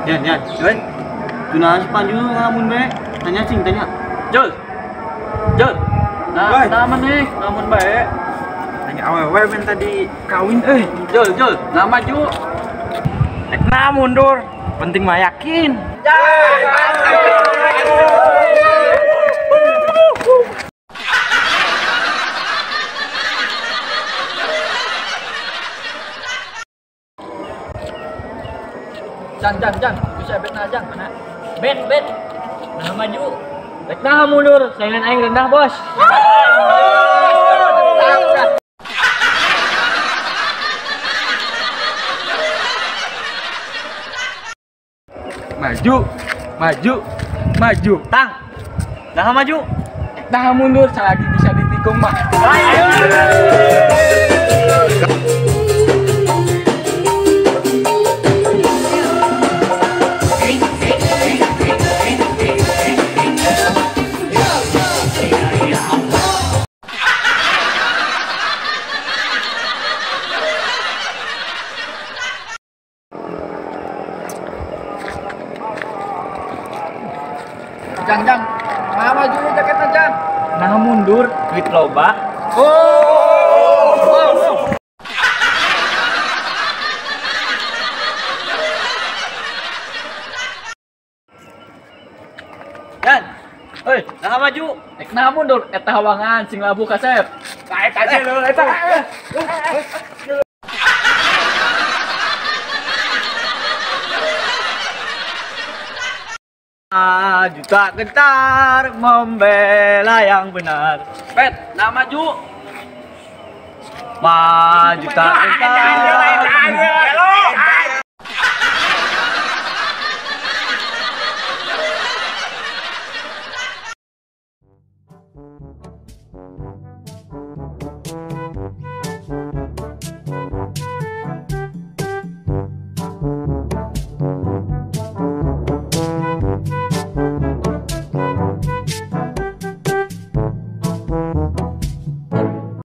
Yan. Weh. Tuna si Panju ngamun be. Tanya cing tanya. Jul. Nah, naman ngamun bae. Tanya awewe men tadi kawin Jul, nah maju. Nah mundur. Penting mah yakin. Jan, bisa bet na Jan, mana? Bet. Nah maju. Bet nah mundur, saingan aing rendah, Bos. Maju. Tang. Nah maju. Nah mundur, selagi bisa ditikung mah. Jang. Nah maju jaketna Jan. Nah mundur, duit loba. Jan. Heuy, nah maju. Nek nah mundur eta hawangan sing labu kasep. Eta aja lo, eta. Juta gentar membela yang benar. Bet, nah maju. Juta gentar.